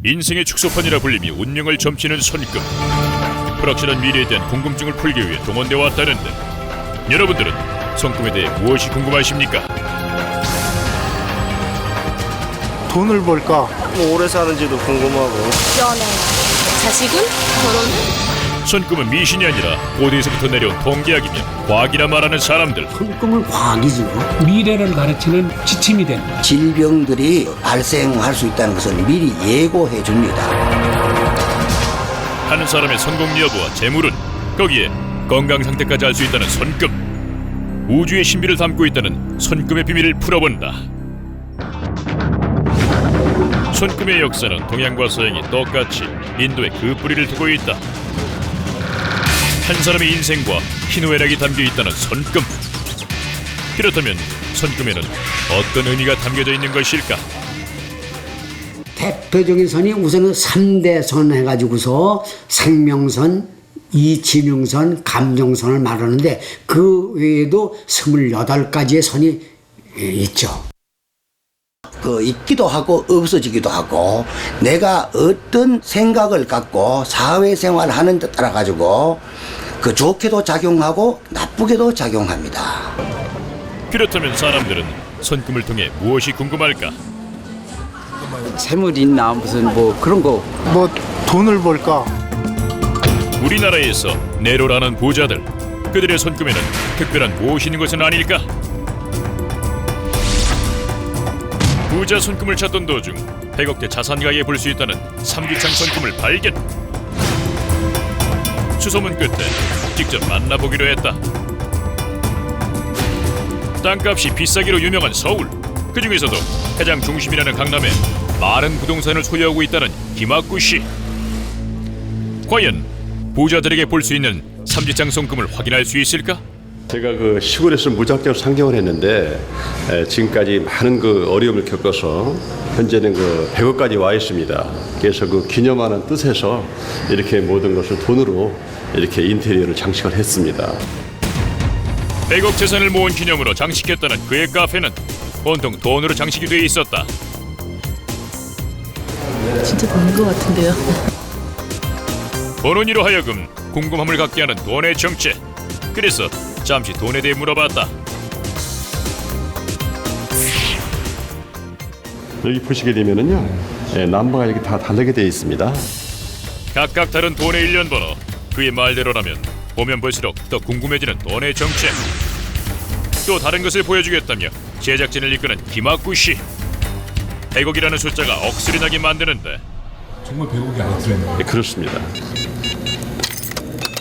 인생의 축소판이라 불리며 운명을 점치는 손금. 불확실한 미래에 대한 궁금증을 풀기 위해 동원되어 왔다는데, 여러분들은 손금에 대해 무엇이 궁금하십니까? 돈을 벌까? 오래 사는지도 궁금하고. 연애, 자식은? 결혼은? 손금은 미신이 아니라 고대에서부터 내려온 통계학이며 과학이라 말하는 사람들. 손금은 과학이죠. 미래를 가르치는 지침이 된다. 질병들이 발생할 수 있다는 것을 미리 예고해 줍니다. 한 사람의 성공 여부와 재물은, 거기에 건강 상태까지 알 수 있다는 손금. 우주의 신비를 담고 있다는 손금의 비밀을 풀어본다. 손금의 역사는 동양과 서양이 똑같이 인도에 그 뿌리를 두고 있다. 한 사람의 인생과 희노애락이 담겨 있다는 손금. 그렇다면 손금에는 어떤 의미가 담겨져 있는 것일까? 대표적인 선이 우선은 3대 선 해가지고서 생명선, 이지명선, 감정선을 말하는데 그 외에도 28가지의 선이 있죠. 있기도 하고 없어지기도 하고, 내가 어떤 생각을 갖고 사회생활을 하는 데 따라 가지고 좋게도 작용하고 나쁘게도 작용합니다. 그렇다면 사람들은 손금을 통해 무엇이 궁금할까? 재물 있나 무슨 뭐 그런 거. 뭐 돈을 벌까? 우리나라에서 네로라는 부자들, 그들의 손금에는 특별한 무엇이 있는 것은 아닐까? 부자 손금을 찾던 도중 100억대 자산가에 볼 수 있다는 삼지창 손금을 발견. 수소문 끝에 직접 만나보기로 했다. 땅값이 비싸기로 유명한 서울, 그 중에서도 가장 중심이라는 강남에 많은 부동산을 소유하고 있다는 김학구 씨. 과연 부자들에게 볼 수 있는 삼지창 손금을 확인할 수 있을까? 제가 시골에서 무작정 상경을 했는데 지금까지 많은 어려움을 겪어서 현재는 100억까지 와 있습니다. 그래서 기념하는 뜻에서 이렇게 모든 것을 돈으로 이렇게 인테리어를 장식을 했습니다. 100억 재산을 모은 기념으로 장식했다는 그의 카페는 온통 돈으로 장식이 돼 있었다. 진짜 보는 것 같은데요. 보는 이로 하여금 궁금함을 갖게 하는 돈의 정체. 그래서 잠시 돈에 대해 물어봤다. 여기 보시게 되면은요, 넘버가 이렇게 다 다르게 되어 있습니다. 각각 다른 돈의 일련 번호. 그의 말대로라면 보면 볼수록 더 궁금해지는 돈의 정체. 또 다른 것을 보여주겠다며 제작진을 이끄는 김학구 씨. 100억이라는 숫자가 억소리 나게 만드는데, 정말 100억이 안에 들어있는 네, 그렇습니다.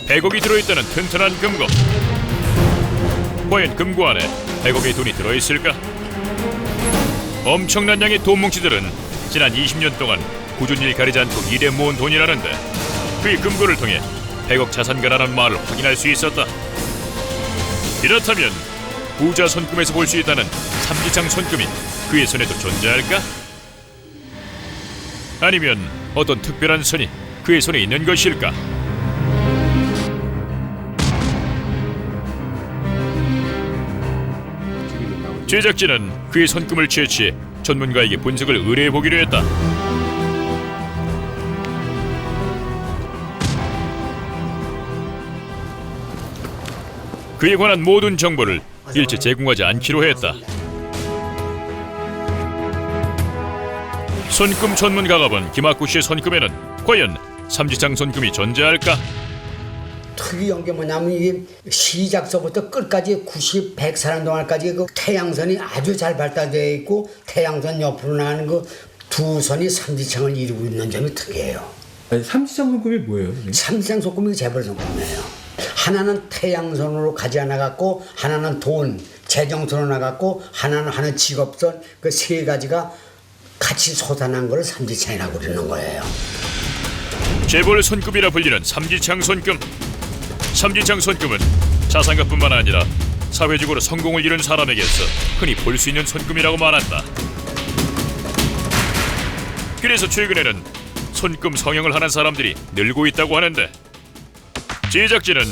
100억이 들어있다는 튼튼한 금고. 과연 금고 안에 100억의 돈이 들어있을까? 엄청난 양의 돈 뭉치들은 지난 20년 동안 꾸준히 가리지 않고 일해 모은 돈이라는데, 그의 금고를 통해 100억 자산가라는 말을 확인할 수 있었다. 이렇다면 부자 손금에서 볼 수 있다는 삼지창 손금이 그의 손에도 존재할까? 아니면 어떤 특별한 손이 그의 손에 있는 것일까? 제작진은 그의 손금을 채취해 전문가에게 분석을 의뢰해보기로 했다. 그에 관한 모든 정보를 일체 제공하지 않기로 했다. 손금 전문가가 본 김학구 씨의 손금에는 과연 삼지창 손금이 존재할까? 특이한 게 뭐냐면 이게 시작서부터 끝까지 90, 100살 동안까지 태양선이 아주 잘 발달되어 있고, 태양선 옆으로 나가는 두 선이 삼지창을 이루고 있는 점이 특이해요. 삼지창 손금이 뭐예요? 삼지창 손금이 재벌 손금이에요. 하나는 태양선으로 가지 않아갖고, 하나는 돈, 재정선으로 나갔고, 하나는 직업선, 그 세 가지가 같이 솟아난 걸 삼지창이라고 그러는 거예요. 재벌 손금이라 불리는 삼지창 손금. 삼지창 손금은 자산가뿐만 아니라 사회적으로 성공을 이룬 사람에게서 흔히 볼 수 있는 손금이라고 말한다. 그래서 최근에는 손금 성형을 하는 사람들이 늘고 있다고 하는데, 제작진은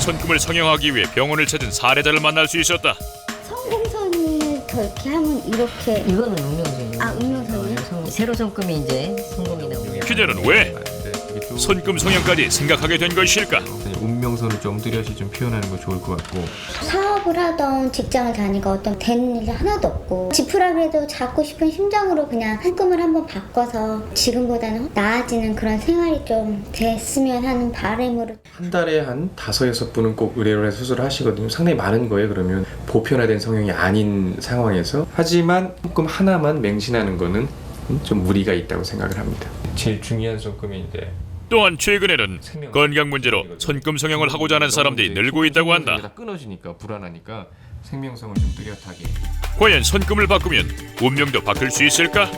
손금을 성형하기 위해 병원을 찾은 사례자를 만날 수 있었다. 성공선을 그렇게 하면 이렇게. 이거는 운명선이에요. 아, 운명선이요? 세로 손금이 이제 성공이 나오고. 그녀는 왜 손금 성형까지 생각하게 된 것일까? 운명선을 좀 뚜렷이 좀 표현하는 거 좋을 것 같고. 사업을 하던 직장을 다니고 어떤 되는 일이 하나도 없고 지푸라기라도 잡고 싶은 심정으로 그냥 손금을 한번 바꿔서 지금보다는 나아지는 그런 생활이 좀 됐으면 하는 바람으로. 한 달에 한 5-6분은 꼭 의뢰를 해서 수술을 하시거든요. 상당히 많은 거예요. 그러면 보편화된 성형이 아닌 상황에서. 하지만 손금 하나만 맹신하는 거는 좀 무리가 있다고 생각을 합니다. 제일 중요한 손금이 이제 또한 최근에는 건강 문제로 손금 성형을 하고자 하는 사람들이 늘고 있다고 한다. 끊어지니까 불안하니까 생명성을 좀 뚜렷하게. 과연 손금을 바꾸면 운명도 바뀔 수 있을까?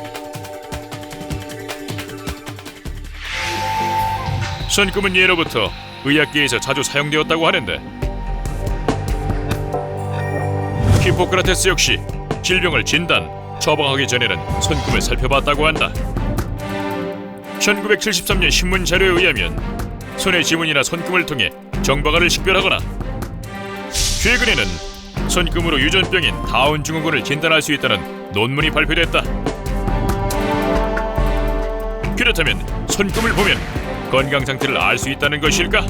손금은 예로부터 의학계에서 자주 사용되었다고 하는데 히포크라테스 역시 질병을 진단, 처방하기 전에는 손금을 살펴봤다고 한다. 1973년 신문 자료에 의하면 손의 지문이나 손금을 통해 정박아를 식별하거나 최근에는 손금으로 유전병인 다운 증후군을 진단할 수 있다는 논문이 발표됐다. 그렇다면 손금을 보면 건강 상태를 알 수 있다는 것일까?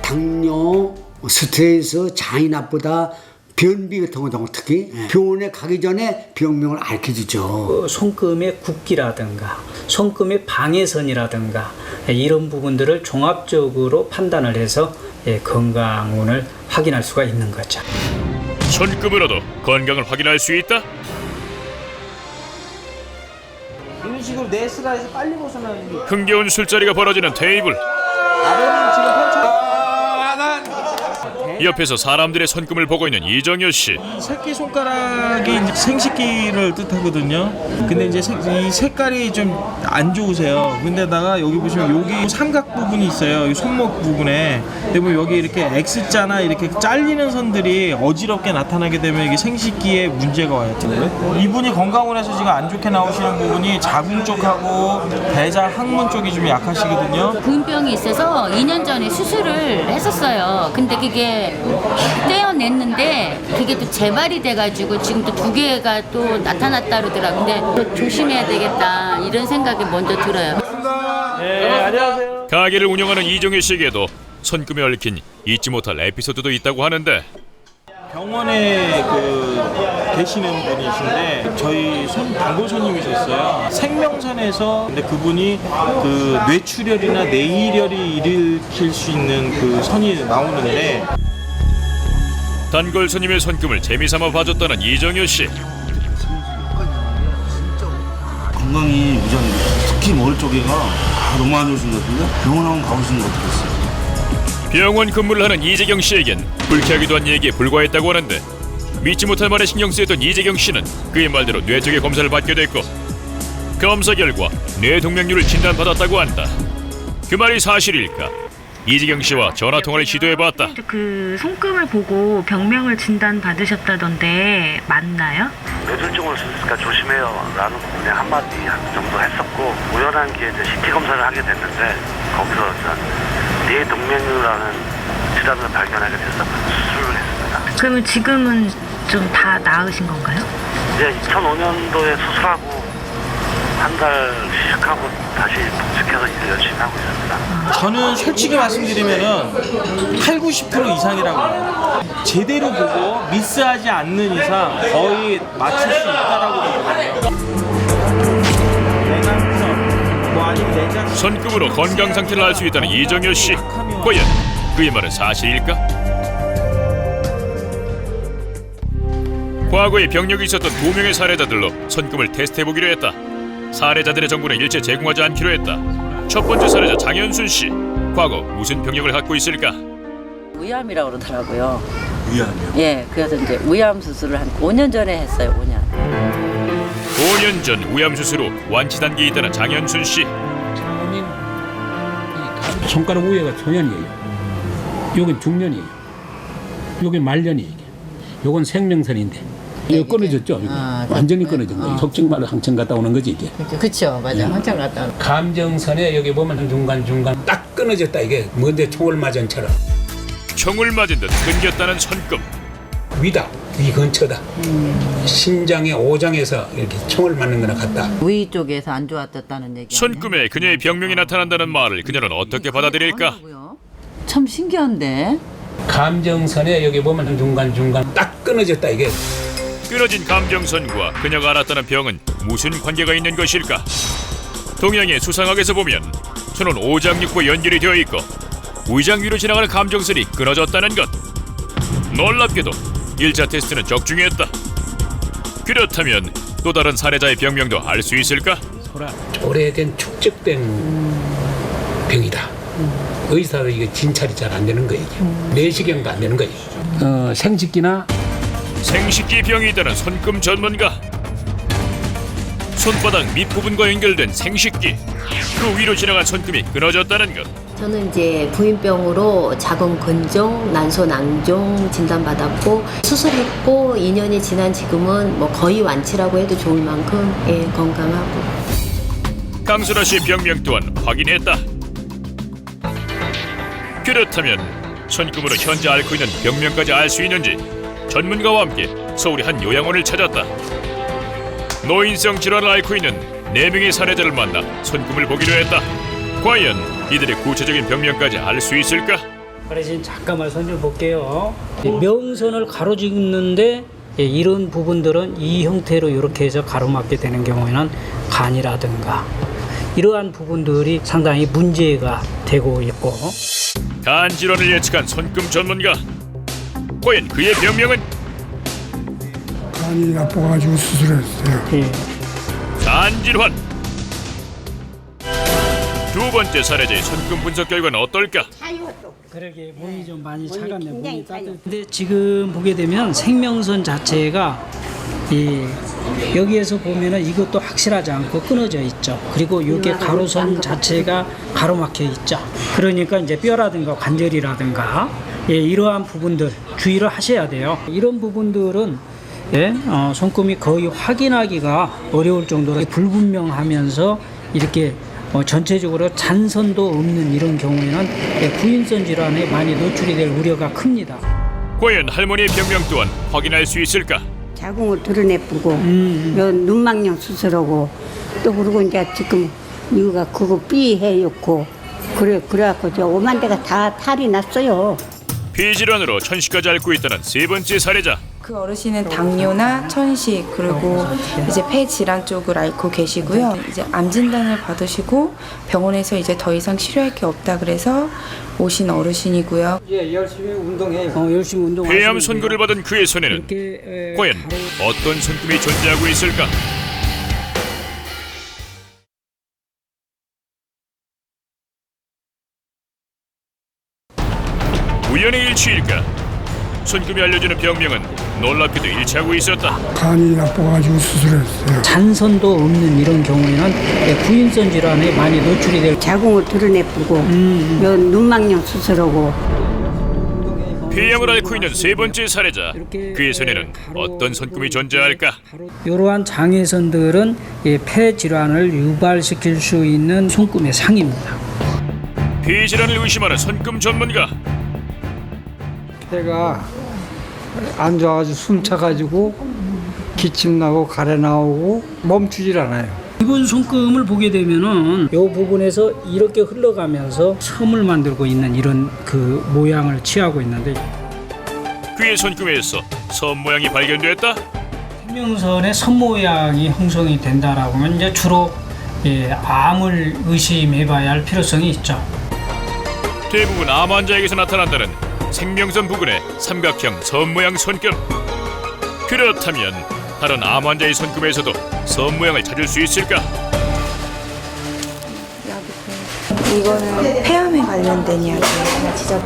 당뇨, 스트레스, 장인압보다 변비 같은 경우 특히 병원에 가기 전에 병명을 알려주죠. 손금의 굵기라든가 손금의 방해선이라든가 이런 부분들을 종합적으로 판단을 해서 건강운을 확인할 수가 있는 거죠. 손금으로도 건강을 확인할 수 있다? 이런 식으로 네스라에서 빨리 벗어나는 게. 흥겨운 술자리가 벌어지는 테이블. 아버님 지금 옆에서 사람들의 손금을 보고 있는 이정효 씨. 새끼 손가락이 이제 생식기를 뜻하거든요. 근데 이제 이 색깔이 좀 안 좋으세요. 근데다가 여기 보시면 여기 삼각 부분이 있어요. 이 손목 부분에. 근데 뭐 여기 이렇게 X자나 이렇게 잘리는 선들이 어지럽게 나타나게 되면 이게 생식기에 문제가 와요. 이분이 건강운에서 지금 안 좋게 나오시는 부분이 자궁 쪽하고 대자 항문 쪽이 좀 약하시거든요. 구인병이 있어서 2년 전에 수술을 했었어요. 근데 그게 떼어냈는데 그게 또 재발이 돼가지고 지금 또 2개가 또 나타났다 그러더라고요. 근데 또 조심해야 되겠다 이런 생각이 먼저 들어요. 네, 안녕하세요. 가게를 운영하는 이정효 씨에게도 손금에 얽힌 잊지 못할 에피소드도 있다고 하는데 병원에 계시는 분이신데 저희 단골 손님이셨어요. 생명선에서 근데 그분이 뇌출혈이나 뇌일혈이 일으킬 수 있는 그 선이 나오는데 단골 손님의 손금을 재미삼아 봐줬다는 이정효 씨. 건강이 우선 특히 머리 쪽에가 너무 안 좋으신 것 같은데 병원 한번 가보시는 거 어떻겠어요? 병원 근무를 하는 이재경 씨에겐 불쾌하기도 한 얘기에 불과했다고 하는데 믿지 못할 말에 신경 쓰였던 이재경 씨는 그의 말대로 뇌 쪽의 검사를 받게 됐고 검사 결과 뇌동맥류를 진단받았다고 한다. 그 말이 사실일까? 이재경 씨와 전화통화를 시도해봤다. 그 손금을 보고 병명을 진단 받으셨다던데 맞나요? 뇌졸중을 수 있으니까 조심해요 라는 그냥 한마디 정도 했었고 우연한 기회에 CT 검사를 하게 됐는데 거기서 뇌동맥류라는 질환을 발견하게 돼서 수술을 했습니다. 그러면 지금은 좀 다 나으신 건가요? 이제 2005년도에 수술하고 한 달 휴식하고 다시 복직해서 일을 열심히 하고 있습니다. 저는 솔직히 말씀드리면은 80-90% 이상이라고 해요. 제대로 보고 미스하지 않는 이상 거의 맞출 수 있다라고 보거든요. 내장성, 뭐 아니면 내장. 손금으로 건강 상태를 알 수 있다는 이정효 씨. 과연 그의 말은 사실일까? 과거에 병력이 있었던 2명의 사례자들로 손금을 테스트해보기로 했다. 사례자들의 정보는 일체 제공하지 않기로 했다. 첫 번째 사례자 장현순 씨. 과거 무슨 병력을 갖고 있을까? 위암이라고 그러더라고요. 위암이요? 예, 그래서 이제 위암 수술을 한 5년 전에 했어요. 5년 전 위암 수술 후 완치 단계에 있다는 장현순 씨. 장모님 이 손가락 위에가 소년이에요. 여긴 중년이에요. 여긴 말년이에요. 요건 생명선인데 이거 끊어졌죠? 완전히 끊어진 거예요. 속칭말로 항청 갔다 오는 거지 이게. 그렇죠, 맞아. 항청 갔다 오는. 감정선에 여기 보면 중간 딱 끊어졌다 이게. 뭔데 총을 맞은 처럼. 총을 맞은 듯 끊겼다는 손금. 위다. 이 근처다. 심장의 오장에서 이렇게 총을 맞는 거나 같다. 위 쪽에서 안 좋았다는 얘기. 손금에 그녀의 병명이 나타난다는 말을 그녀는 어떻게 받아들일까? 참 신기한데. 감정선에 여기 보면 중간중간 딱 끊어졌다 이게. 끊어진 감정선과 그녀가 알았다는 병은 무슨 관계가 있는 것일까? 동양의 수상학에서 보면 손은 오장육부와 연결이 되어 있고 위장 위로 지나가는 감정선이 끊어졌다는 것. 놀랍게도 1차 테스트는 적중했다. 그렇다면 또 다른 사례자의 병명도 알 수 있을까? 오래된 축적된 병이다. 의사도 이게 진찰이 잘 안 되는 거예요. 내시경도 안 되는 거예요. 생식기나 생식기 병이 있다는 손금 전문가. 손바닥 밑부분과 연결된 생식기. 그 위로 지나간 손금이 끊어졌다는 것. 저는 이제 부인병으로 자궁근종, 난소낭종 진단받았고 수술했고 2년이 지난 지금은 뭐 거의 완치라고 해도 좋을 만큼 건강하고. 강순아 씨의 병명 또한 확인했다. 그렇다면 손금으로 현재 앓고 있는 병명까지 알 수 있는지 전문가와 함께 서울의 한 요양원을 찾았다. 노인성 질환을 앓고 있는 4명의 사례자를 만나 손금을 보기로 했다. 과연 이들의 구체적인 병명까지 알 수 있을까? 어르신 잠깐만 손 좀 볼게요. 명선을 가로짓는데 이런 부분들은 이 형태로 이렇게 해서 가로막게 되는 경우에는 간이라든가 이러한 부분들이 상당히 문제가 되고 있고. 간 질환을 예측한 손금 전문가. 과연 그의 병명은? 간이 나빠가지고 수술했어요. 간 질환. 두 번째 사례자의 손금 분석 결과는 어떨까? 그러게 몸이 좀 많이 차갑네. 몸이 따뜻. 근데 지금 보게 되면 생명선 자체가 여기에서 보면은 이것도 확실하지 않고 끊어져 있죠. 그리고 이게 가로선 자체가 가로막혀 있죠. 그러니까 이제 뼈라든가 관절이라든가 이러한 부분들 주의를 하셔야 돼요. 이런 부분들은 손금이 거의 확인하기가 어려울 정도로 불분명하면서 이렇게 전체적으로 잔선도 없는 이런 경우에는 부인선 질환에 많이 노출이 될 우려가 큽니다. 과연 할머니의 병명 또한 확인할 수 있을까? 자궁을 드러내쁘고 눈망령 수술하고 또 그리고 이제 지금 이거가 그거 삐해였고 그래갖고 저 5만 대가 다 탈이 났어요. 폐질환으로 천식까지 앓고 있다는 세 번째 사례자. 그 어르신은 당뇨나 천식 그리고 이제 폐 질환 쪽을 앓고 계시고요. 이제 암 진단을 받으시고 병원에서 이제 더 이상 치료할 게 없다 그래서 오신 어르신이고요. 열심히 운동해요. 열심히 운동. 폐암 선고를 받은 그의 손에는 과연 어떤 손금이 존재하고 있을까? 우연의 일치일까? 손금이 알려주는 병명은 놀랍게도 일치하고 있었다. 간이 나빠가지고 수술했어요. 잔선도 없는 이런 경우에는 부인선 질환에 많이 노출이 될. 자궁을 드러내쁘고 눈망령 수술하고. 폐암을 앓고 있는 세 번째 사례자. 그의 손에는 어떤 손금이 존재할까? 이러한 장애선들은 폐 질환을 유발시킬 수 있는 손금의 상입니다. 폐 질환을 의심하는 손금 전문가. 폐가 안 좋아가지고 숨 차가지고 기침 나고 가래 나오고 멈추질 않아요. 이번 손금을 보게 되면은 이 부분에서 이렇게 흘러가면서 섬을 만들고 있는 이런 그 모양을 취하고 있는데 그의 손금에서 섬 모양이 발견됐다. 생명선의 섬 모양이 형성이 된다라고 하면 이제 주로 암을 의심해봐야 할 필요성이 있죠. 대부분 암 환자에게서 나타난다는 생명선 부근의 삼각형 섬 모양 손금. 그렇다면 다른 암 환자의 손금에서도 섬 모양을 찾을 수 있을까? 이거는 폐암에 관련된 이야기예요.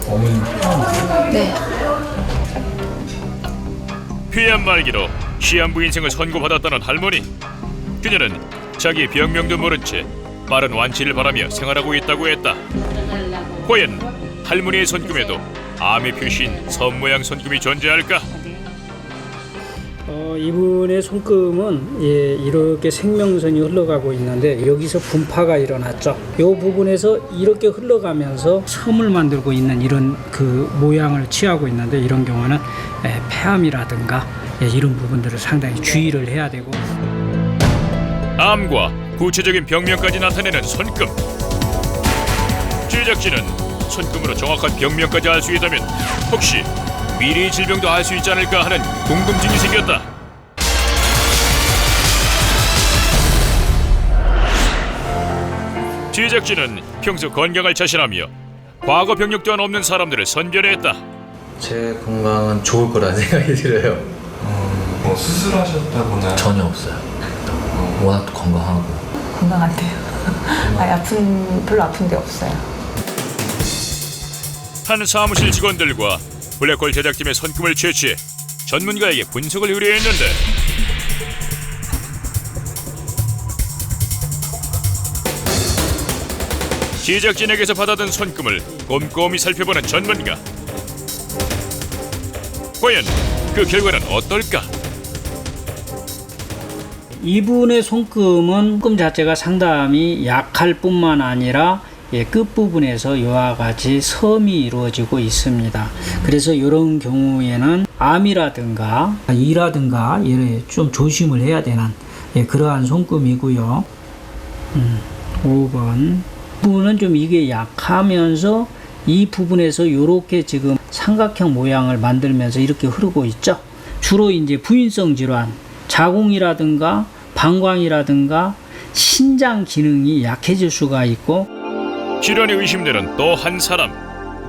어머님 네. 폐암 말기로 시한부 인생을 선고받았다는 할머니. 그녀는 자기의 병명도 모른 채 빠른 완치를 바라며 생활하고 있다고 했다. 과연 할머니의 손금에도 암의 표시인 섬 모양 손금이 존재할까? 이분의 손금은 이렇게 생명선이 흘러가고 있는데 여기서 분파가 일어났죠. 이 부분에서 이렇게 흘러가면서 섬을 만들고 있는 이런 그 모양을 취하고 있는데 이런 경우는 폐암이라든가 이런 부분들을 상당히 주의를 해야 되고. 암과 구체적인 병명까지 나타내는 손금. 제작진은 손금으로 정확한 병명까지 알 수 있다면 혹시 미래의 질병도 알 수 있지 않을까 하는 궁금증이 생겼다. 제작진은 평소 건강을 자신하며 과거 병력 또한 없는 사람들을 선별했다. 제 건강은 좋을 거라 생각이 들어요. 뭐 수술하셨다거나 전혀 없어요. 워낙 건강하고. 건강한데요. 별로 아픈 데 없어요. 한 사무실 직원들과 블랙홀 제작팀의 손금을 채취해 전문가에게 분석을 의뢰했는데 제작진에게서 받아든 손금을 꼼꼼히 살펴보는 전문가. 과연 그 결과는 어떨까? 이분의 손금은 손금 자체가 상당히 약할 뿐만 아니라 끝부분에서 이와 같이 섬이 이루어지고 있습니다. 그래서 이런 경우에는 암이라든가 이라든가 좀 조심을 해야 되는 그러한 손금이고요. 5번 부분은 좀 이게 약하면서 이 부분에서 이렇게 지금 삼각형 모양을 만들면서 이렇게 흐르고 있죠. 주로 이제 부인성 질환, 자궁이라든가 방광이라든가 신장 기능이 약해질 수가 있고 질환이 의심되는 또 한 사람.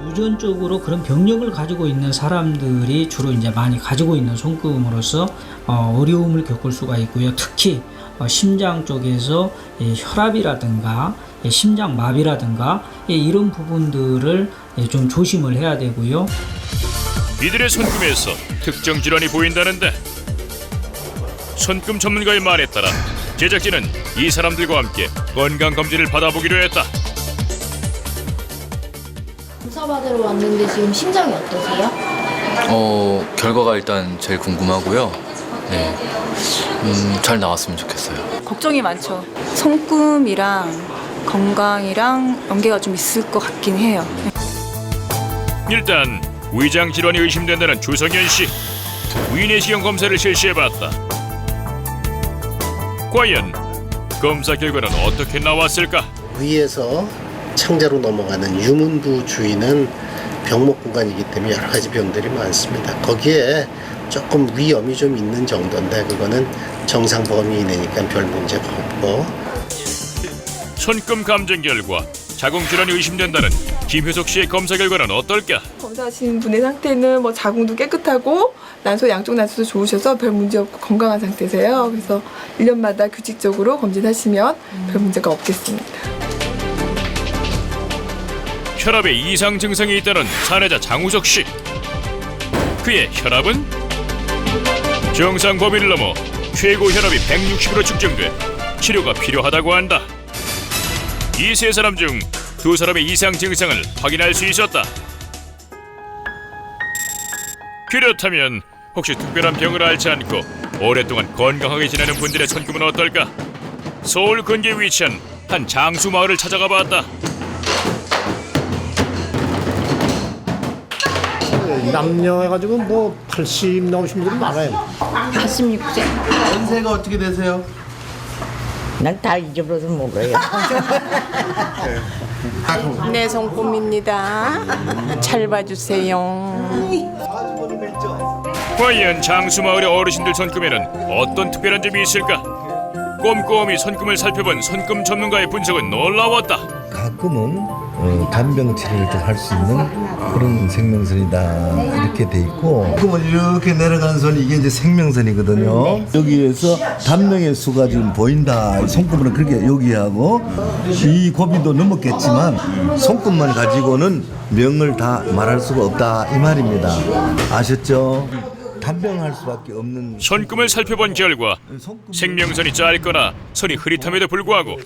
유전적으로 그런 병력을 가지고 있는 사람들이 주로 이제 많이 가지고 있는 손금으로서 어려움을 겪을 수가 있고요. 특히 심장 쪽에서 혈압이라든가 심장마비라든가 이런 부분들을 좀 조심을 해야 되고요. 이들의 손금에서 특정 질환이 보인다는데 손금 전문가의 말에 따라 제작진은 이 사람들과 함께 건강검진을 받아보기로 했다. 검사받으러 왔는데 지금 심장이 어떠세요? 결과가 일단 제일 궁금하고요. 네, 잘 나왔으면 좋겠어요. 걱정이 많죠. 손금이랑 건강이랑 연계가 좀 있을 것 같긴 해요. 일단 위장 질환이 의심된다는 주성현 씨. 위내시경 검사를 실시해봤다. 과연 검사 결과는 어떻게 나왔을까? 위에서 창자로 넘어가는 유문부 주위는 병목 구간이기 때문에 여러 가지 병들이 많습니다. 거기에 조금 위염이 좀 있는 정도인데 그거는 정상 범위 이내니까 별 문제가 없고. 손금 감정 결과 자궁 질환이 의심된다는 김효석 씨의 검사 결과는 어떨까? 검사하신 분의 상태는 뭐 자궁도 깨끗하고 난소 양쪽 난소도 좋으셔서 별 문제 없고 건강한 상태세요. 그래서 1년마다 규칙적으로 검진하시면 별 문제가 없겠습니다. 혈압에 이상 증상이 있다는 사례자 장우석 씨. 그의 혈압은 정상 범위를 넘어 최고 혈압이 160으로 측정돼 치료가 필요하다고 한다. 이 세 사람 중 두 사람의 이상 증상을 확인할 수 있었다. 그렇다면 혹시 특별한 병을 앓지 않고 오랫동안 건강하게 지내는 분들의 손금은 어떨까? 서울 근교에 위치한 한 장수 마을을 찾아가 봤다. 남녀 해가지고 뭐 80 넘으신 분들이 많아요. 86세. 연세가 어떻게 되세요? 난 다 잊어버려서 몰라요. 내 손금입니다. 잘 봐주세요. 과연 장수마을의 어르신들 손금에는 어떤 특별한 점이 있을까? 꼼꼼히 손금을 살펴본 손금 전문가의 분석은 놀라웠다. 가끔은 간병 치료를 좀 할 수 있는 그런 생명선이다 이렇게 돼 있고 그러면 이렇게 내려가는 선이 이게 이제 생명선이거든요. 여기에서 단명의 수가 지금 보인다. 손금으로 그렇게 여기하고 이 고비도 넘었겠지만 손금만 가지고는 명을 다 말할 수가 없다 이 말입니다. 아셨죠? 단병할 수밖에 없는 손금을 살펴본 결과 생명선이 짧거나 선이 흐릿함에도 불구하고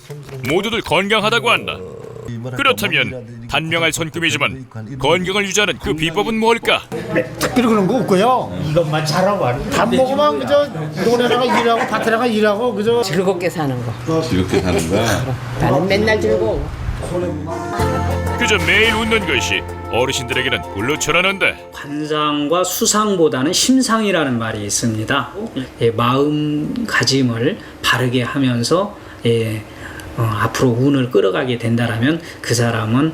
모두들 건강하다고 한다. 그렇다면 단명할 손금이지만 건강을 유지하는 그 비법은 뭘까? 특별히 그런 거 없고요. 이것만 잘하고 하는. 밥 먹으면 그저 논에다가 일하고 밭에다가 일하고 그저 즐겁게 사는 거. 즐겁게 사는 거야? 나는 맨날 즐거워. 그저 매일 웃는 것이 어르신들에게는 굴루처라는데 관상과 수상보다는 심상이라는 말이 있습니다. 마음가짐을 바르게 하면서 앞으로 운을 끌어가게 된다라면 그 사람은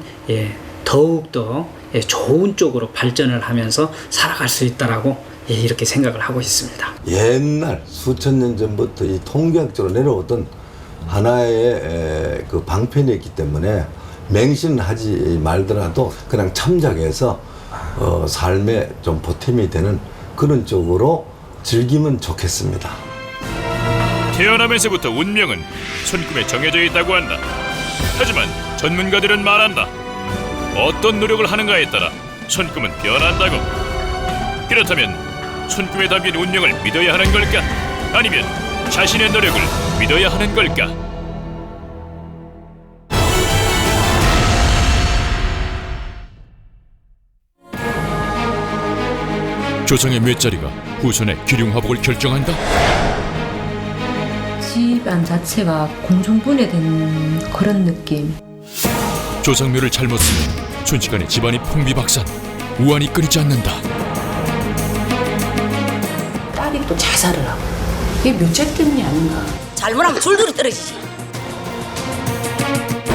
더욱더 좋은 쪽으로 발전을 하면서 살아갈 수 있다라고 이렇게 생각을 하고 있습니다. 옛날 수천 년 전부터 이 통계학적으로 내려오던 하나의 그 방편이었기 때문에 맹신은 하지 말더라도 그냥 참작해서 삶에 좀 보탬이 되는 그런 쪽으로 즐기면 좋겠습니다. 태어나면서부터 운명은 손금에 정해져 있다고 한다. 하지만 전문가들은 말한다. 어떤 노력을 하는가에 따라 손금은 변한다고. 그렇다면 손금에 담긴 운명을 믿어야 하는 걸까? 아니면 자신의 노력을 믿어야 하는 걸까? 조상의 몇 자리가 후손의 기륭화복을 결정한다? 집안 자체가 공중분해된 그런 느낌. 조상묘를 잘못 쓰면 순식간에 집안이 풍비박산, 우환이 끊이지 않는다. 딸이 또 자살을 하고 이게 묘책 때문이 아닌가. 잘못하면 줄줄이 떨어지지.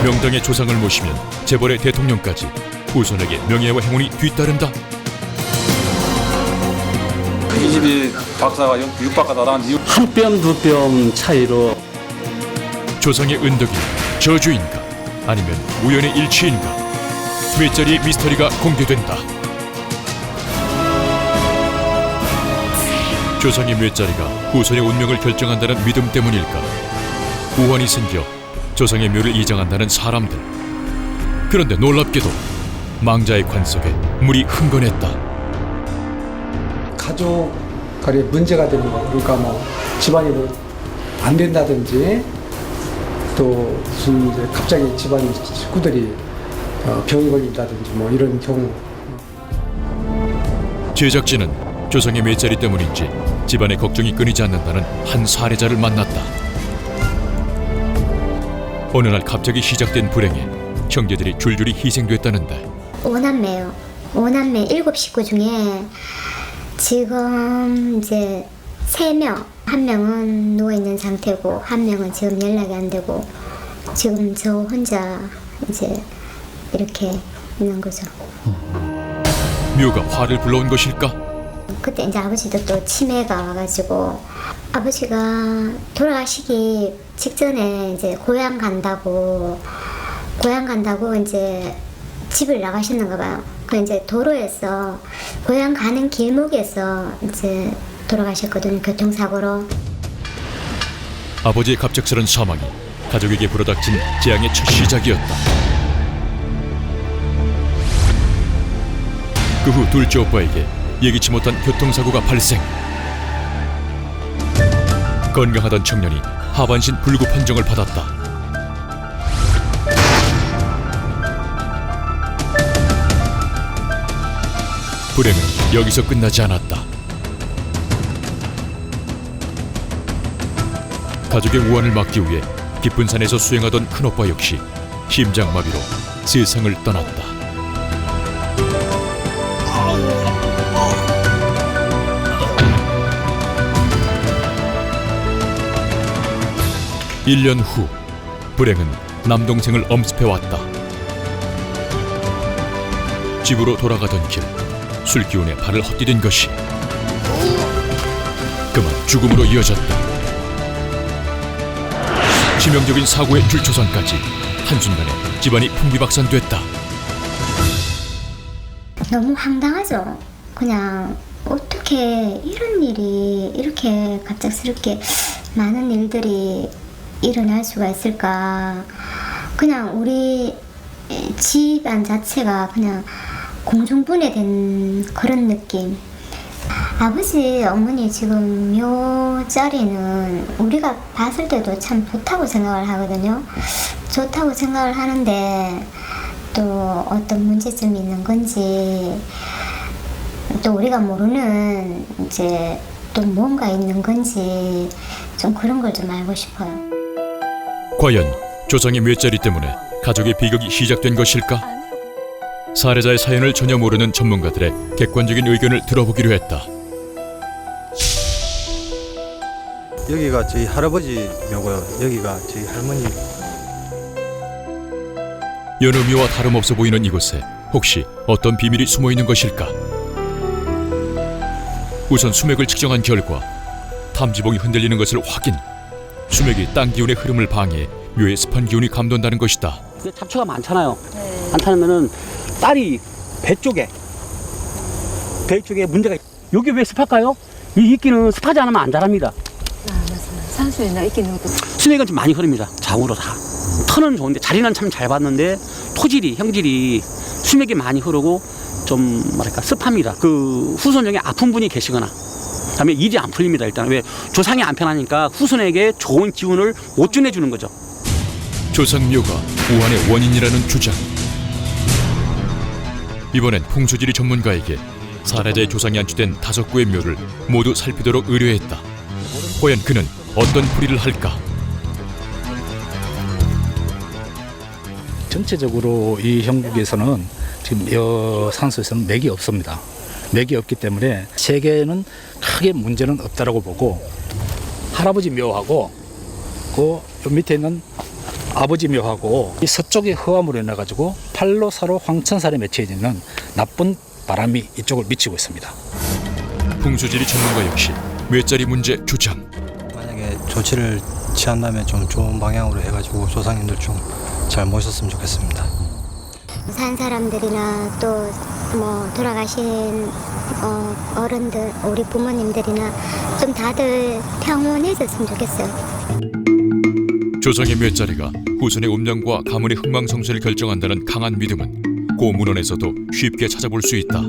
명당의 조상을 모시면 재벌의 대통령까지 후손에게 명예와 행운이 뒤따른다. 이 집이 박사가 육박하다라는 이유 한 뼘 두 뼘 차이로 조상의 은덕인가 저주인가 아니면 우연의 일치인가 몇 자리의 미스터리가 공개된다. 조상의 몇 자리가 후손의 운명을 결정한다는 믿음 때문일까? 우환이 생겨 조상의 묘를 이장한다는 사람들. 그런데 놀랍게도 망자의 관 속에 물이 흥건했다. 가족 간에 문제가 되는 거, 그러니까 뭐 집안이 뭐 안 된다든지 또 무슨 이제 갑자기 집안 식구들이 병이 걸린다든지 뭐 이런 경우. 제작진은 조상의 몇 자리 때문인지 집안의 걱정이 끊이지 않는다는 한 사례자를 만났다. 어느 날 갑자기 시작된 불행에 형제들이 줄줄이 희생됐다는데 5남매요. 5남매 7식구 중에 지금 이제 3명, 한 명은 누워있는 상태고 한 명은 지금 연락이 안 되고 지금 저 혼자 이제 이렇게 있는 거죠. 묘가 화를 불러온 것일까? 그때 이제 아버지도 또 치매가 와가지고 아버지가 돌아가시기 직전에 이제 고향 간다고 이제 집을 나가셨는가 봐요. 그 이제 도로에서 고향 가는 길목에서 이제 돌아가셨거든요. 교통사고로. 아버지의 갑작스런 사망이 가족에게 불어닥친 재앙의 첫 시작이었다. 그 후 둘째 오빠에게 예기치 못한 교통사고가 발생. 건강하던 청년이 하반신 불구 판정을 받았다. 불행은 여기서 끝나지 않았다. 가족의 우환을 막기 위해 깊은 산에서 수행하던 큰오빠 역시 심장마비로 세상을 떠났다. 일 년 후 불행은 남동생을 엄습해왔다. 집으로 돌아가던 길 술기운에 발을 헛디딘 것이 그만 죽음으로 이어졌다. 치명적인 사고의 줄초선까지 한순간에 집안이 풍비박산됐다. 너무 황당하죠. 그냥 어떻게 이런 일이 이렇게 갑작스럽게 많은 일들이 일어날 수가 있을까. 그냥 우리 집안 자체가 그냥 공중분해된 그런 느낌. 아버지, 어머니 지금 요 자리는 우리가 봤을 때도 참 좋다고 생각을 하거든요. 좋다고 생각을 하는데 또 어떤 문제점이 있는 건지 또 우리가 모르는 이제 또 뭔가 있는 건지 좀 그런 걸 좀 알고 싶어요. 과연 조상의 묘자리 때문에 가족의 비극이 시작된 것일까? 사례자의 사연을 전혀 모르는 전문가들의 객관적인 의견을 들어보기로 했다. 여기가 저희 할아버지 묘고요. 여기가 저희 할머니. 여느 묘와 다름없어 보이는 이곳에 혹시 어떤 비밀이 숨어 있는 것일까? 우선 수맥을 측정한 결과 탐지봉이 흔들리는 것을 확인. 수맥이 땅 기운의 흐름을 방해해 묘의 습한 기운이 감돈다는 것이다. 잡초가 많잖아요. 많다면은 딸이 배 쪽에 문제가 여기 왜 습할까요? 이 이끼는 습하지 않으면 안 자랍니다. 산소에나 이끼는 수맥은 좀 많이 흐릅니다. 좌우로 다. 터는 좋은데 자리는 참 잘 봤는데 토질이 형질이 수맥이 많이 흐르고 좀 뭐랄까 습합니다. 그 후손 중에 아픈 분이 계시거나 그다음에 일이 안 풀립니다. 일단 왜 조상이 안 편하니까 후손에게 좋은 기운을 못 전해주는 거죠. 조상묘가 우환의 원인이라는 주장. 이번엔 풍수지리 전문가에게 사례자의 조상이 안치된 5구의 묘를 모두 살피도록 의뢰했다. 과연 그는 어떤 풀이를 할까? 전체적으로 이 형국에서는 지금 여산소에서는 맥이 없습니다. 맥이 없기 때문에 세계는 크게 문제는 없다라고 보고 할아버지 묘하고 그 밑에 있는 아버지 묘하고 이 서쪽의 허암으로 인해 가지고 팔로 사로 황천살에 맺혀 있는 나쁜 바람이 이쪽을 미치고 있습니다. 풍수지리 전문가 역시 묘자리 문제 주장. 만약에 조치를 취한다면 좀 좋은 방향으로 해가지고 조상님들 좀 잘 모셨으면 좋겠습니다. 산 사람들이나 또 뭐 돌아가신 어른들, 우리 부모님들이나 좀 다들 평온해졌으면 좋겠어요. 조상의 묘자리가 후손의 운명과 가문의 흥망성쇠를 결정한다는 강한 믿음은 고문헌에서도 쉽게 찾아볼 수 있다.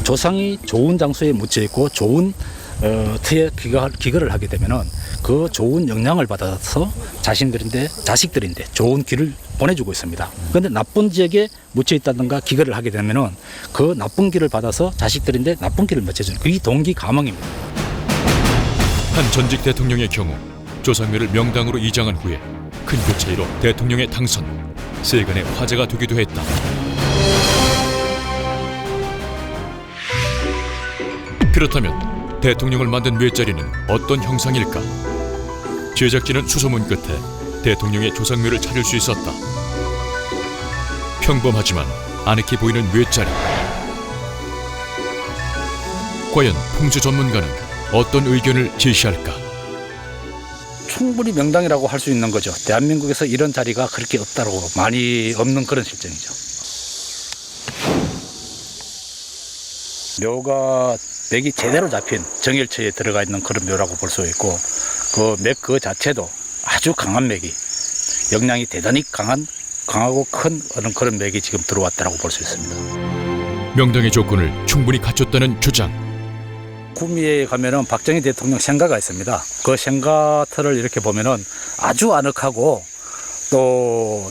조상이 좋은 장소에 묻혀 있고 좋은 터에 기거를 하게 되면은 그 좋은 영향을 받아서 자식들인데 좋은 길을 보내주고 있습니다. 그런데 나쁜 지역에 묻혀 있다든가 기거를 하게 되면은 그 나쁜 길을 받아서 자식들인데 나쁜 길을 맺혀주는 그게 동기 감흥입니다. 한 전직 대통령의 경우 조상묘를 명당으로 이장한 후에 큰 표 차이로 대통령의 당선, 세간의 화제가 되기도 했다. 그렇다면 대통령을 만든 묘자리는 어떤 형상일까? 제작진은 수소문 끝에 대통령의 조상묘를 찾을 수 있었다. 평범하지만 아늑해 보이는 묘자리. 과연 풍수 전문가는 어떤 의견을 제시할까? 충분히 명당이라고 할 수 있는 거죠. 대한민국에서 이런 자리가 그렇게 없다고 많이 없는 그런 실정이죠. 묘가 맥이 제대로 잡힌 정일처에 들어가 있는 그런 묘라고 볼 수 있고 그 맥 그 자체도 아주 강한 맥이 영양이 대단히 강하고 큰 그런 맥이 지금 들어왔다고 볼 수 있습니다. 명당의 조건을 충분히 갖췄다는 주장. 구미에 가면은 박정희 대통령 생가가 있습니다. 그 생가터를 이렇게 보면은 아주 아늑하고 또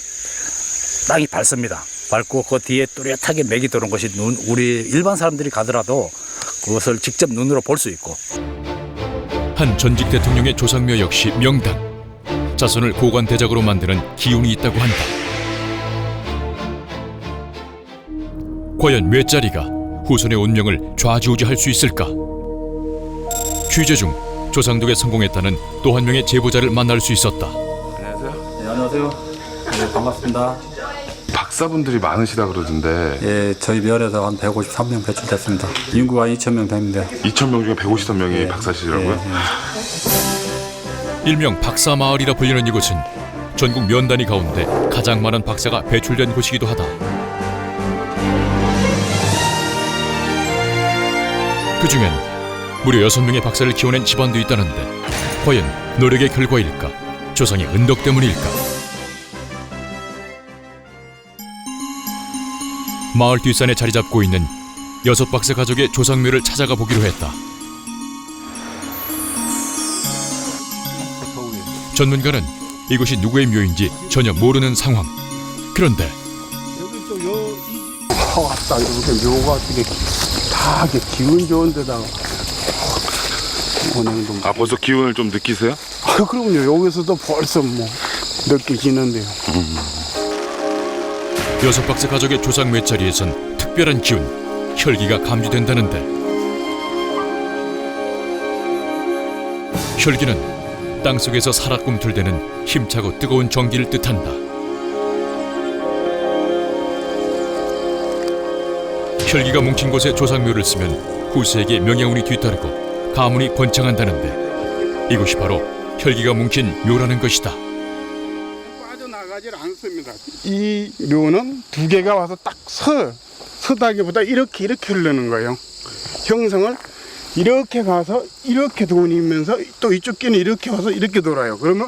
땅이 밝습니다. 밝고 그 뒤에 뚜렷하게 맥이 들어온 것이 우리 일반 사람들이 가더라도 그것을 직접 눈으로 볼 수 있고. 한 전직 대통령의 조상묘 역시 명당. 자손을 고관대작으로 만드는 기운이 있다고 한다. 과연 묘자리가 후손의 운명을 좌지우지할 수 있을까? 취재 중 조상독에 성공했다는 또 한 명의 제보자를 만날 수 있었다. 안녕하세요. 네, 안녕하세요. 네, 반갑습니다. 박사분들이 많으시다 그러던데. 예, 저희 묘에서 한 153명 배출됐습니다. 인구가 2,000명 됩니다. 2,000명 중에 153명이 박사시라고요? 일명 박사마을이라 불리는 이곳은 전국 면 단위 가운데 가장 많은 박사가 배출된 곳이기도 하다. 그중엔 무려 6명의 박사를 키워낸 집안도 있다는데 과연 노력의 결과일까? 조상의 은덕 때문일까? 마을 뒷산에 자리 잡고 있는 6박사 가족의 조상묘를 찾아가 보기로 했다. 전문가는 이곳이 누구의 묘인지 전혀 모르는 상황. 그런데 왔다 이렇게 묘가 어떻게 다 이렇게 기운 좋은 데다가 아, 벌써 기운을 좀 느끼세요? 아, 그럼요. 여기서도 벌써 뭐 느껴지는데요. 6박사 가족의 조상묘 자리에선 특별한 기운, 혈기가 감지된다는데 혈기는 땅속에서 살아 꿈틀대는 힘차고 뜨거운 전기를 뜻한다. 혈기가 뭉친 곳에 조상묘를 쓰면 후세에게 명예운이 뒤따르고 가문이 번창한다는데 이곳이 바로 혈기가 뭉친 묘라는 것이다. 빠져나가질 않습니다. 이 묘는 두 개가 와서 딱 서다기보다 이렇게 흐르는 거예요. 형성을 이렇게 가서 이렇게 돌리면서 또 이쪽 끼는 이렇게 와서 이렇게 돌아요. 그러면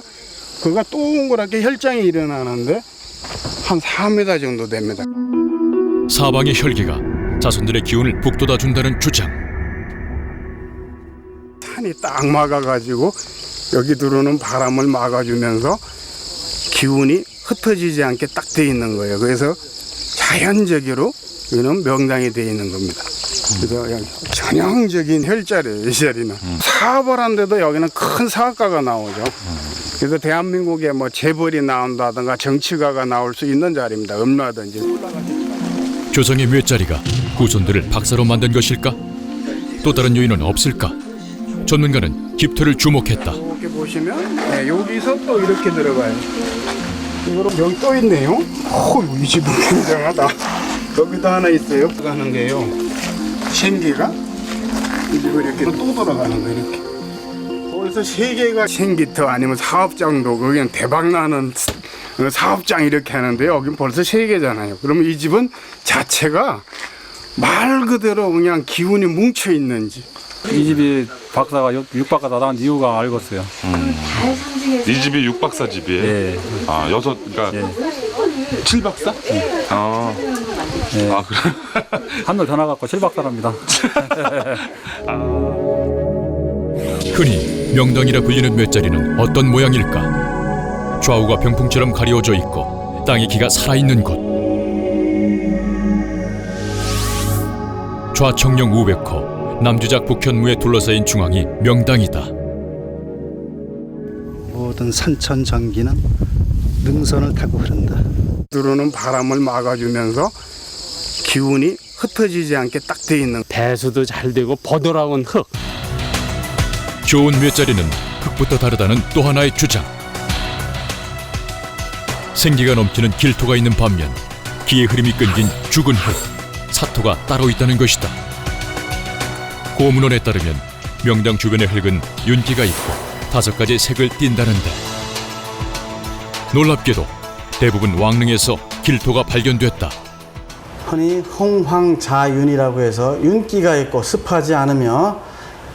그가 동그랗게 혈장이 일어나는데 한 4m 정도 됩니다. 사방의 혈기가 자손들의 기운을 북돋아 준다는 주장. 산이 딱 막아가지고 여기 들어오는 바람을 막아주면서 기운이 흩어지지 않게 딱 돼 있는 거예요. 그래서 자연적으로 이는 명당이 돼 있는 겁니다. 그래서 그냥 전형적인 혈자리예요. 이 자리는 사업을 하는데도 여기는 큰 사업가가 나오죠. 그래서 대한민국에 뭐 재벌이 나온다든가 정치가가 나올 수 있는 자리입니다. 얼마든지. 조상의 묘자리가 후손들을 박사로 만든 것일까? 또 다른 요인은 없을까? 전문가는 깊이를 주목했다. 이렇게 보시면 네, 여기서 또 이렇게 들어가요. 이거로 여기 또 있네요. 이 집은 굉장하다. 여기도 하나 있어요. 가는 게요. 생기가 이걸 이렇게 또 돌아가는 거예요. 이렇게. 벌써 3개가 생기터 아니면 사업장도 거기는 대박 나는 사업장 이렇게 하는데 여긴 벌써 3개잖아요. 그러면 이 집은 자체가 말 그대로 그냥 기운이 뭉쳐 있는지. 이 집이 박사가 6박사 나간 이유가 알겠어요. 이 집이 6박사 집이에요? 예. 아, 6, 그러니까 7박사? 아, 예. 아, 그래? 한 명 더 나갔고 7박사랍니다. 흔히 명당이라 불리는 묘자리는 어떤 모양일까? 좌우가 병풍처럼 가려져 있고 땅의 기가 살아있는 곳. 좌청령 500호, 남주작 북현무에 둘러싸인 중앙이 명당이다. 모든 산천 전기는 능선을 타고 흐른다. 들어오는 바람을 막아주면서 기운이 흩어지지 않게 딱 돼 있는. 배수도 잘 되고 버드라운 흙. 좋은 묘자리는 흙부터 다르다는 또 하나의 주장. 생기가 넘치는 길토가 있는 반면 기의 흐름이 끊긴 죽은 흙, 사토가 따로 있다는 것이다. 고문원에 따르면 명당 주변의 흙은 윤기가 있고 5가지 색을 띈다는데 놀랍게도 대부분 왕릉에서 길토가 발견됐다. 흔히 홍황자윤이라고 해서 윤기가 있고 습하지 않으며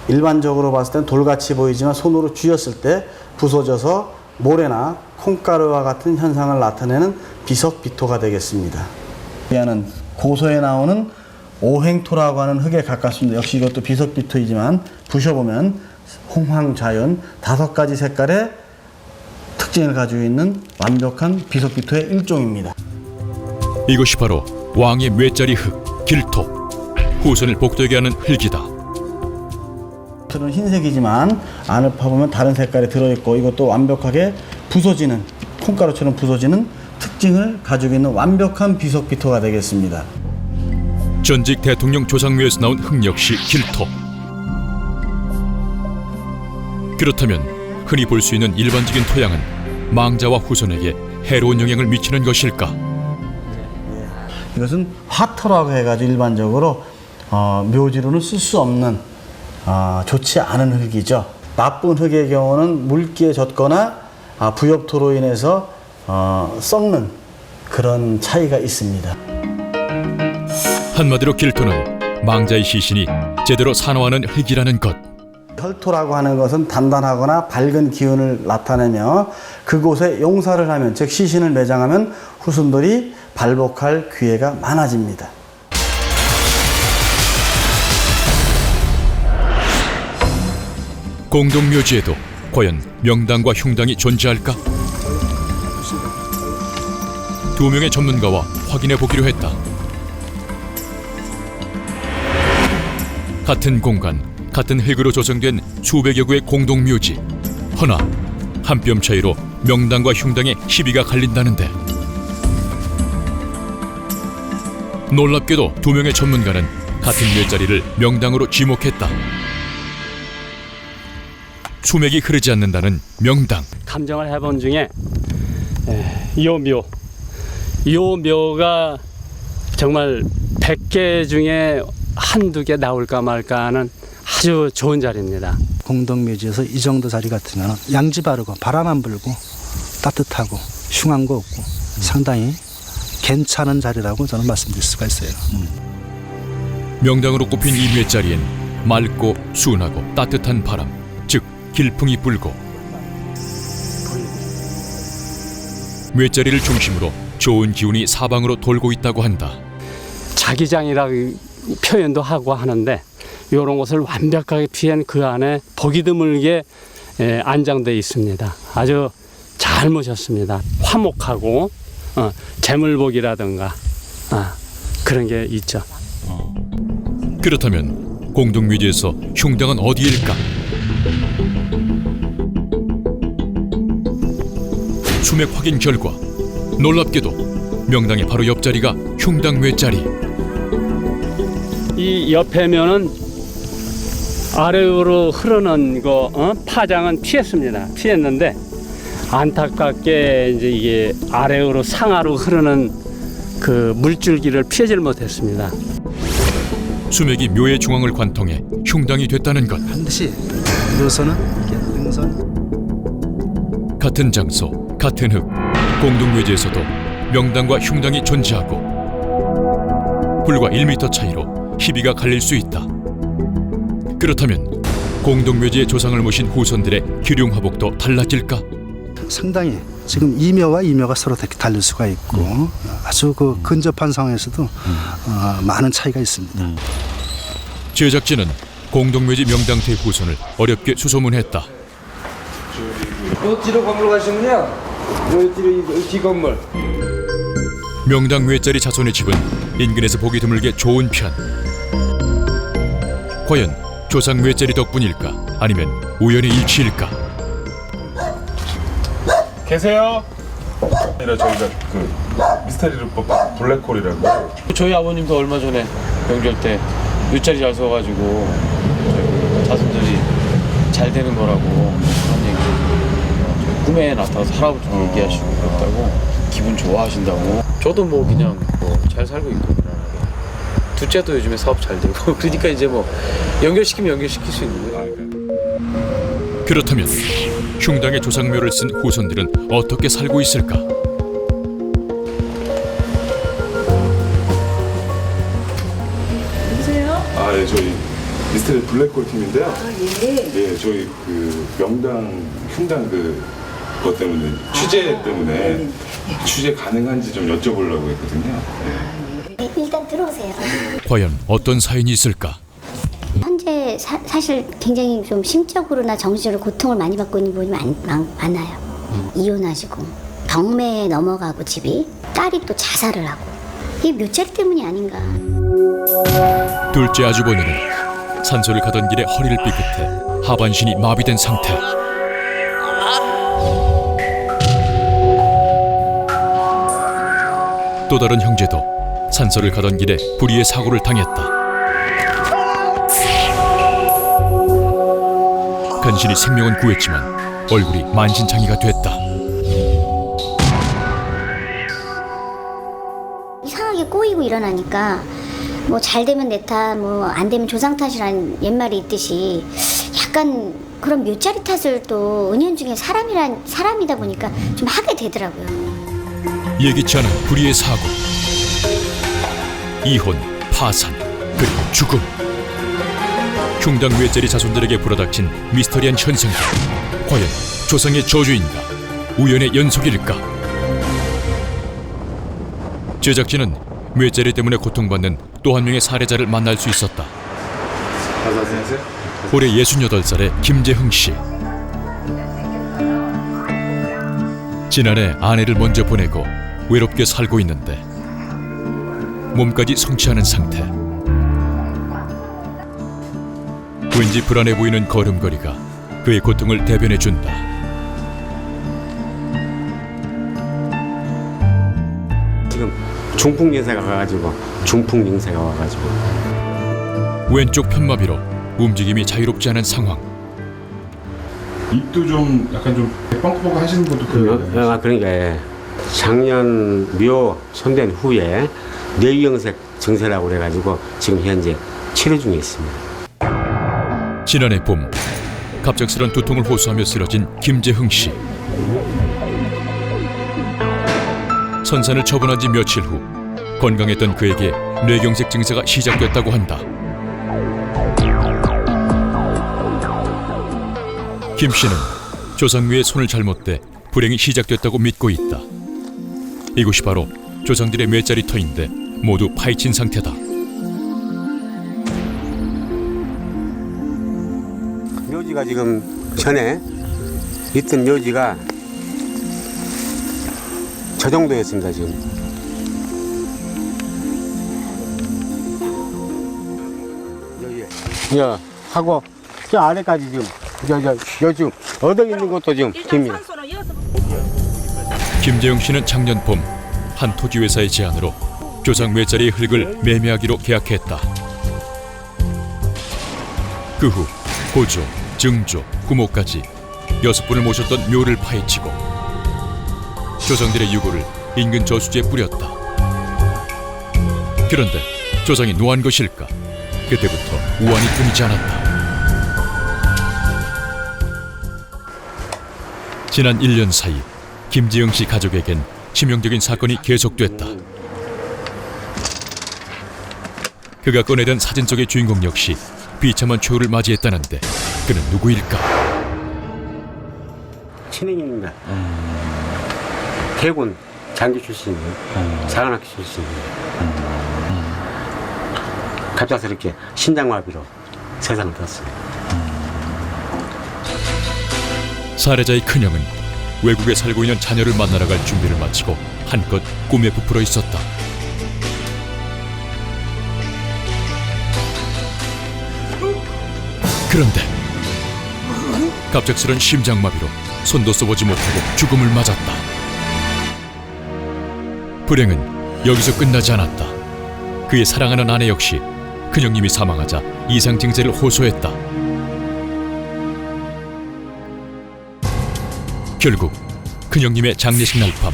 일반적으로 봤을 땐 돌같이 보이지만 손으로 쥐었을 때 부서져서 모래나 콩가루와 같은 현상을 나타내는 비석비토가 되겠습니다. 얘는 고서에 나오는 오행토라고 하는 흙에 가깝습니다. 역시 이것도 비석비토이지만 부셔보면 홍황자윤 5가지 색깔의 특징을 가지고 있는 완벽한 비석비토의 일종입니다. 이것이 바로 왕의 묘자리 흙, 길토. 후손을 복되게 하는 흙이다. 겉은 흰색이지만 안을 파보면 다른 색깔이 들어있고 이것도 완벽하게 부서지는, 콩가루처럼 부서지는 특징을 가지고 있는 완벽한 비석비토가 되겠습니다. 전직 대통령 조상묘에서 나온 흙 역시 길토. 그렇다면 흔히 볼 수 있는 일반적인 토양은 망자와 후손에게 해로운 영향을 미치는 것일까? 이것은 화토라고 해가지고 일반적으로 묘지로는 쓸 수 없는 좋지 않은 흙이죠. 나쁜 흙의 경우는 물기에 젖거나 부엽토로 인해서 썩는 그런 차이가 있습니다. 한마디로 길토는 망자의 시신이 제대로 산화하는 흙이라는 것. 혈토라고 하는 것은 단단하거나 밝은 기운을 나타내며 그곳에 용사를 하면, 즉 시신을 매장하면 후손들이 발복할 기회가 많아집니다. 공동묘지에도 과연 명당과 흉당이 존재할까? 두 명의 전문가와 확인해 보기로 했다. 같은 공간, 같은 흙으로 조성된 수백여 구의 공동묘지. 허나 한 뼘 차이로 명당과 흉당의 시비가 갈린다는데, 놀랍게도 두 명의 전문가는 같은 묘자리를 명당으로 지목했다. 수맥이 흐르지 않는다는 명당. 감정을 해본 중에 요 묘가 정말 100개 중에 한두 개 나올까 말까 하는 아주 좋은 자리입니다. 공동묘지에서 이 정도 자리 같으면 양지 바르고 바람 안 불고 따뜻하고 흉한 거 없고 상당히 괜찮은 자리라고 저는 말씀드릴 수가 있어요. 명당으로 꼽힌 이 묘자리엔 맑고 순하고 따뜻한 바람, 즉 길풍이 불고, 묘자리를 중심으로 좋은 기운이 사방으로 돌고 있다고 한다. 자기장이라고 표현도 하고 하는데, 이런 것을 완벽하게 피한 그 안에 보기 드물게 안장되어 있습니다. 아주 잘 모셨습니다. 화목하고 재물복이라든가 그런 게 있죠. 그렇다면 공동묘지에서 흉당은 어디일까? 수맥 확인 결과 놀랍게도 명당의 바로 옆자리가 흉당 묘자리. 이 옆에면은 아래로 흐르는 파장은 피했는데 안타깝게 이제 이게 아래로 상하로 흐르는 그 물줄기를 피하지 못했습니다. 수맥이 묘의 중앙을 관통해 흉당이 됐다는 것. 반드시 묘소는 이렇게 능선. 같은 장소, 같은 흙, 공동묘지에서도 명당과 흉당이 존재하고 불과 1m 차이로 희비가 갈릴 수 있다. 그렇다면 공동묘지의 조상을 모신 후손들의 기륭화복도 달라질까? 상당히 지금 이묘와 이묘가 서로 다를 수가 있고 아주 그 근접한 상황에서도 많은 차이가 있습니다. 제작진은 공동묘지 명당태 후손을 어렵게 수소문했다. 요 뒤로 건물 가시면요, 요 뒤 건물. 명당 묘자리 자손의 집은 인근에서 보기 드물게 좋은 편. 과연 조상 묘자리 덕분일까? 아니면 우연의 일치일까? 계세요? 아니라 저희가 그 미스터리를 뽑은 블랙홀이라고. 저희 아버님도 얼마 전에 명절 때 묘자리 잘 서가지고 저희 자손들이 잘 되는 거라고 그런 얘기, 꿈에 나타나서 할아버지도 얘기하시고 그랬다고, 기분 좋아하신다고. 저도 뭐 그냥 잘 살고 있고, 그냥 둘째도 요즘에 사업 잘 되고 그러니까 이제 뭐 연결시키면 연결시킬 수 있는 거예요. 그렇다면 흉당의 조상묘를 쓴 후손들은 어떻게 살고 있을까? 누구세요? 예, 저희 미스터리 블랙홀 팀인데요. 예. 예, 저희 그 명당, 흉당 그것 때문에 취재 때문에 취재 가능한지 좀 여쭤보려고 했거든요. 네, 일단 들어오세요. 과연 어떤 사연이 있을까? 현재 사실 굉장히 좀 심적으로나 정신적으로 고통을 많이 받고 있는 부분이 많아요. 이혼하시고 경매에 넘어가고 집이, 딸이 또 자살을 하고, 이게 묘자리 때문이 아닌가. 둘째 아주버니는 산소를 가던 길에 허리를 삐끗해 하반신이 마비된 상태. 또 다른 형제도 산소를 가던 길에 불의의 사고를 당했다. 간신히 생명은 구했지만 얼굴이 만신창이가 됐다. 이상하게 꼬이고 일어나니까 뭐 잘 되면 내 탓, 뭐 안 되면 조상 탓이라는 옛말이 있듯이 약간 그런 묘자리 탓을 또 은연중에 사람이다 보니까 좀 하게 되더라고요. 예기치 않은 불의의 사고, 이혼, 파산, 그리고 죽음. 흉당 묘자리 자손들에게 불어닥친 미스터리한 현상들. 과연 조상의 저주인가? 우연의 연속일까? 제작진은 묘자리 때문에 고통받는 또 한 명의 살해자를 만날 수 있었다. 안녕하세요. 올해 68살의 김재흥 씨. 지난해 아내를 먼저 보내고 외롭게 살고 있는데 몸까지 성취하는 상태. 왠지 불안해 보이는 걸음걸이가 그의 고통을 대변해 준다. 지금 중풍 증세가 가가지고 왼쪽 편마비로 움직임이 자유롭지 않은 상황. 입도 좀 약간 좀 뻥뻥 하시는 것도 그러니까 예. 작년 묘 손댄 후에 뇌경색 증세라고 그래가지고 지금 현재 치료 중에 있습니다. 지난해 봄 갑작스런 두통을 호소하며 쓰러진 김재흥 씨. 선산을 처분한 지 며칠 후 건강했던 그에게 뇌경색 증세가 시작됐다고 한다. 김 씨는 조상묘의 손을 잘못 대 불행이 시작됐다고 믿고 있다. 이곳이 바로 조상들의 뇌자리터인데 모두 파헤친 상태다. 묘지가 지금 전에 있던 묘지가 저 정도였습니다. 지금 여기 하고 저 아래까지 지금 여 지금 얻어 있는 것도 지금 깁니다. 김재흥 씨는 작년 봄 한 토지회사의 제안으로 조상 묘자리의 흙을 매매하기로 계약했다. 그 후 고조, 증조, 구모까지 6분을 모셨던 묘를 파헤치고 조상들의 유골을 인근 저수지에 뿌렸다. 그런데 조상이 노한 것일까? 그때부터 우환이 끊이지 않았다. 지난 1년 사이 김재흥 씨 가족에겐 치명적인 사건이 계속됐다. 그가 꺼내던 사진 속의 주인공 역시 비참한 최후를 맞이했다는데 그는 누구일까? 친형입니다. 대군 장교 출신이에요. 사관학교 출신이에요. 갑작스럽게 심장마비로 세상을 떴어요. 살해자의 큰형은 외국에 살고 있는 자녀를 만나러 갈 준비를 마치고 한껏 꿈에 부풀어 있었다. 그런데 갑작스런 심장마비로 손도 써보지 못하고 죽음을 맞았다. 불행은 여기서 끝나지 않았다. 그의 사랑하는 아내 역시 큰형님이 사망하자 이상 증세를 호소했다. 결국 큰형님의 장례식 날 밤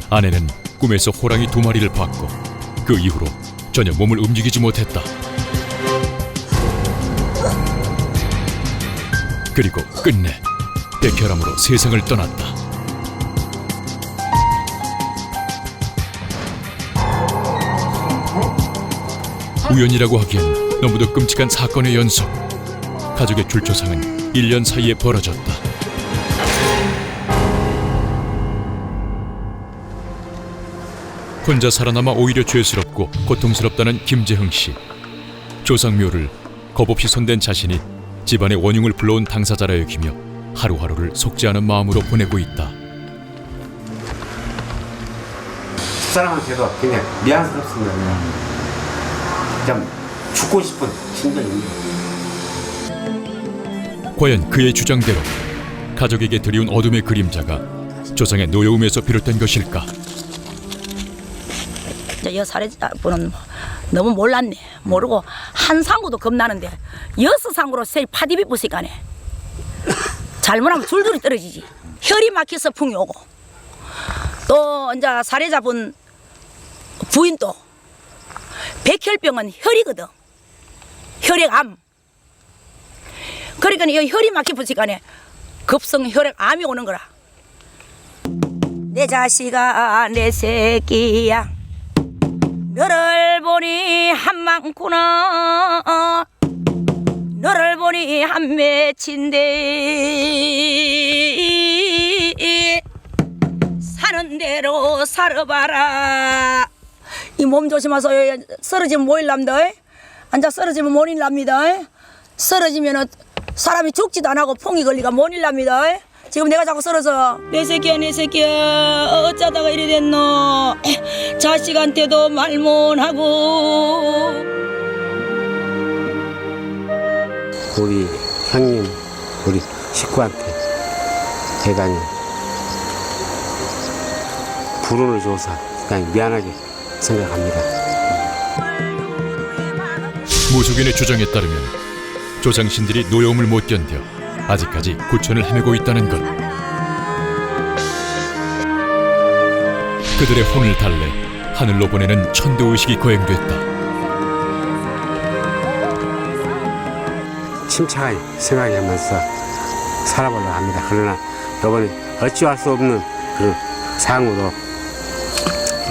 아내는 꿈에서 호랑이 2마리를 봤고 그 이후로 전혀 몸을 움직이지 못했다. 그리고 끝내 백혈암으로 세상을 떠났다. 우연이라고 하기엔 너무도 끔찍한 사건의 연속. 가족의 줄초상은 1년 사이에 벌어졌다. 혼자 살아남아 오히려 죄스럽고 고통스럽다는 김재흥 씨. 조상묘를 겁없이 손댄 자신이 집안의 원흉을 불러온 당사자라 여기며 하루하루를 속지 않은 마음으로 보내고 있다. 사람한테도 그냥 미안스럽습니다. 좀 죽고 싶은 심정입니다. 과연 그의 주장대로 가족에게 드리운 어둠의 그림자가 조상의 노여움에서 비롯된 것일까? 여 살해자분은 너무 몰랐네. 모르고 한 상구도 겁나는데 6상구로 세 파디비 부시가네. 잘못하면 줄줄이 떨어지지. 혈이 막혀서 풍이 오고 또 이제 살해자분 부인도 백혈병은 혈이거든. 혈액암. 그러니까 이 혈이 막혀 부시가네 급성 혈액암이 오는 거라. 내 자식아 내 새끼야 너를 보니 한 많구나. 너를 보니 한 맺힌데 사는 대로 살아봐라. 이 몸 조심하세요. 쓰러지면 못 일납니다. 앉아 쓰러지면 못 일납니다. 쓰러지면 사람이 죽지도 안 하고 풍이 걸리가 못 일랍니다. 지금 내가 자꾸 썰어서 내 새끼야 어쩌다가 이래 됐노. 자식한테도 말 못하고. 우리 형님, 우리 식구한테 대단히 불운을 줘서 그냥 미안하게 생각합니다. 무속인의 주장에 따르면 조상신들이 노여움을 못 견뎌 아직까지 구천을 헤매고 있다는 것. 그들의 혼을 달래 하늘로 보내는 천도의식이 거행됐다. 침착하게 생각하면서 살아보려고 합니다. 그러나 이번에 어찌할 수 없는 그런 상황으로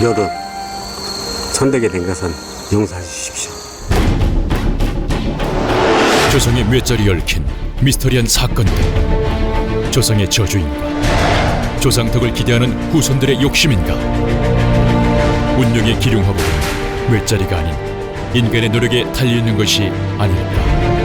묘를 손대게 된 것은 용서해 주십시오. 조상의 묘자리 얽힌 미스터리한 사건들. 조상의 저주인가? 조상 덕을 기대하는 후손들의 욕심인가? 운명의 기륭화보는 묘자리가 아닌 인간의 노력에 달려있는 것이 아닐까?